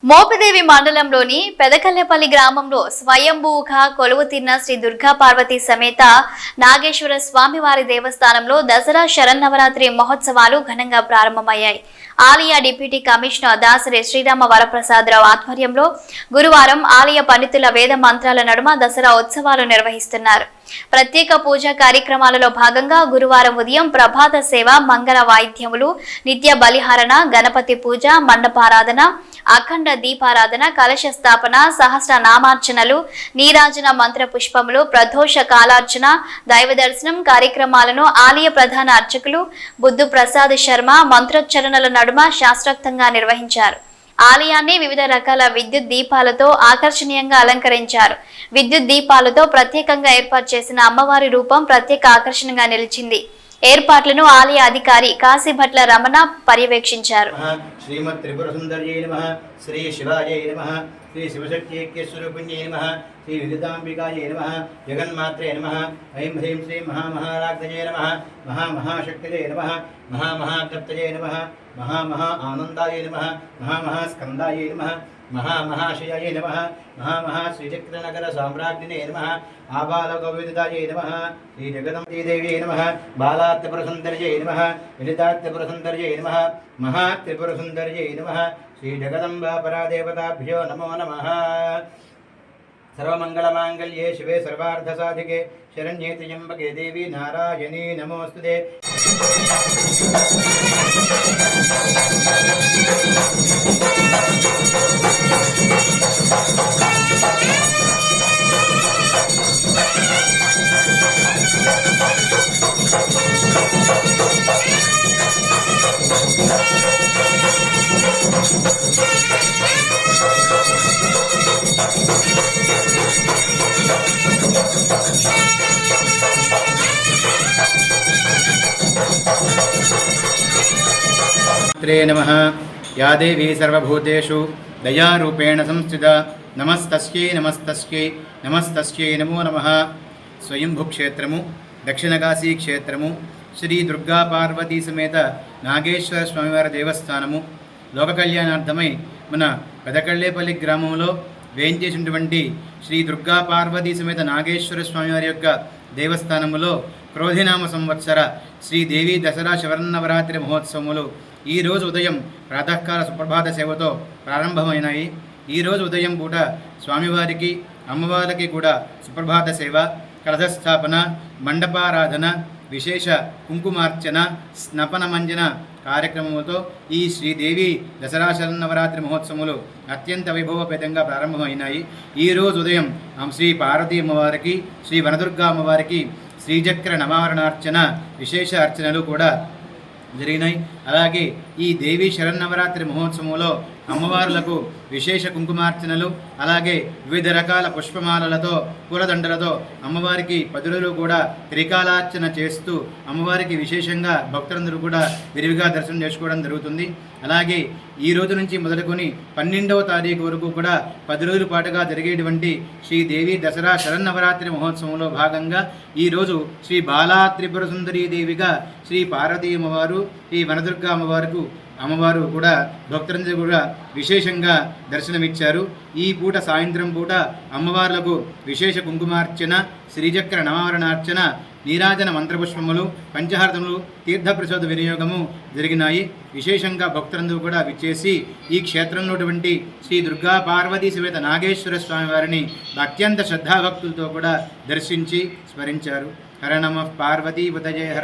మోపిదేవి మండలంలోని పెదకల్లెపల్లి గ్రామంలో స్వయంభూగా కొలువుతీరిన శ్రీ దుర్గా పార్వతీ సమేత నాగేశ్వర స్వామివారి దేవస్థానంలో దసరా శరన్నవరాత్రి మహోత్సవాలు ఘనంగా ప్రారంభమయ్యాయి. ఆలయ డిప్యూటీ కమిషనర్ దాసరి శ్రీరామ వరప్రసాదరావు ఆధ్వర్యంలో గురువారం ఆలయ పండితుల వేద మంత్రాల నడుమ దసరా ఉత్సవాలు నిర్వహిస్తున్నారు. ప్రత్యేక పూజా కార్యక్రమాలలో భాగంగా గురువారం ఉదయం ప్రభాత సేవ, మంగళ వాయిద్యములు, నిత్య బలిహారణ, గణపతి పూజ, మండపారాధన, అఖండ దీపారాధన, కలశ స్థాపన, సహస్ర నామార్చనలు, నీరాజన మంత్ర పుష్పములు, ప్రదోష కాలార్చన, దైవ దర్శనం కార్యక్రమాలను ఆలయ ప్రధాన అర్చకులు బుద్ధు ప్రసాద్ శర్మ మంత్రోచ్చరణల నడుమ శాస్త్రోక్తంగా నిర్వహించారు. ఆలయాన్ని వివిధ రకాల విద్యుత్ దీపాలతో ఆకర్షణీయంగా అలంకరించారు. విద్యుత్ దీపాలతో ప్రత్యేకంగా ఏర్పాటు చేసిన అమ్మవారి రూపం ప్రత్యేక ఆకర్షణగా నిలిచింది. ఏర్పాట్లను ఆలయ అధికారి కాశీభట్ల రమణ పర్యవేక్షించారు. శ్రీమద్ త్రిపుర సుందర్యై నమః, శ్రీ శివాయై నమః, శ్రీ శివశక్త్యైక్యస్వరూపిణ్యై నమః, శ్రీ విదితాంబికాయై నమః, జగన్మాత్రే నమః, ఐం హ్రీం శ్రీం మహామహారాజ్ఞయే నమః, మహామహాశక్తియే నమః, మహామహాజ్ఞప్తయే నమః, మహామహా ఆనందాయ నమః, మహామహాస్కందాయ నమః, మహామహాశయాయ నమః, మహామహాశ్రీచక్రనగర సామ్రాజ్ఞినే నమః, ఆబాలగోవిదాయై నమః, శ్రీ జగదంబీదేవ్యై నమః, బాలాత్రిపురసుందర్యై నమః, విదితాత్రిపురసుందర్యై నమః, మహాత్రిపురసుందర్యై నమః, శ్రీ జగదంబా పరాదేవతాభ్యో నమో నమః. సర్వమంగళమాంగళ్యే శివే సర్వార్థసాధికే శరణ్యే త్ర్యంబకే దేవి నారాయణీ నమోస్తుతే. नमः. या देवी सर्वभूतेषु दयारूपेण संस्थिता नमस्तस्यै नमस्तस्यै नमस्तस्यै नमो नमः. స్వయంభూ క్షేత్రము, దక్షిణకాశీ క్షేత్రము, శ్రీ దుర్గా పార్వతీ సమేత నాగేశ్వర స్వామివారి దేవస్థానము లోక కళ్యాణార్థమై మన పెదకళ్ళేపల్లి గ్రామంలో వేయించేసినటువంటి శ్రీ దుర్గా పార్వతీ సమేత నాగేశ్వర స్వామివారి యొక్క దేవస్థానములో క్రోధినామ సంవత్సర శ్రీదేవి దసరా శరన్నవరాత్రి మహోత్సవములు ఈరోజు ఉదయం ప్రాతకాల సుప్రభాత సేవతో ప్రారంభమైనాయి. ఈరోజు ఉదయం పూట స్వామివారికి అమ్మవారికి కూడా సుప్రభాత సేవ, కలశస్థాపన, మండపారాధన, విశేష కుంకుమార్చన, స్నపన మంజన కార్యక్రమములతో ఈ శ్రీదేవి దసరా శరన్నవరాత్రి మహోత్సవములు అత్యంత వైభవపేతంగా ప్రారంభమైనాయి. ఈరోజు ఉదయం శ్రీ పార్వతీ అమ్మవారికి, శ్రీ వనదుర్గా అమ్మవారికి శ్రీచక్ర నవారణార్చన, విశేష అర్చనలు కూడా జరిగినాయి. అలాగే ఈ దేవీ శరన్నవరాత్రి మహోత్సవంలో అమ్మవారులకు విశేష కుంకుమార్చనలు, అలాగే వివిధ రకాల పుష్పమాలలతో, పూలదండలతో అమ్మవారికి 10 రోజులు కూడా త్రికాలార్చన చేస్తూ అమ్మవారికి విశేషంగా భక్తులందరూ కూడా విరివిగా దర్శనం చేసుకోవడం జరుగుతుంది. అలాగే ఈ రోజు నుంచి మొదలుకొని 12వ తారీఖు వరకు కూడా 10 రోజుల పాటుగా జరిగేటువంటి శ్రీదేవి దసరా శరన్నవరాత్రి మహోత్సవంలో భాగంగా ఈరోజు శ్రీ బాలా త్రిపుర సుందరీ దేవిగా శ్రీ పార్వతీ అమ్మవారు, ఈ వనదుర్గా అమ్మవారు కూడా భక్తులందరూ కూడా విశేషంగా దర్శనమిచ్చారు. ఈ పూట సాయంత్రం పూట అమ్మవార్లకు విశేష కుంకుమార్చన, శ్రీచక్ర నవారణార్చన, నీరాజన మంత్రపుష్పములు, పంచహారతములు, తీర్థప్రసాద వినియోగము జరిగినాయి. విశేషంగా భక్తులందరూ కూడా విచ్చేసి ఈ క్షేత్రంలోటువంటి శ్రీ దుర్గా పార్వతీ సమేత నాగేశ్వర స్వామి వారిని అత్యంత శ్రద్ధాభక్తులతో కూడా దర్శించి స్మరించారు. హర నమః పార్వతీపతయే హర.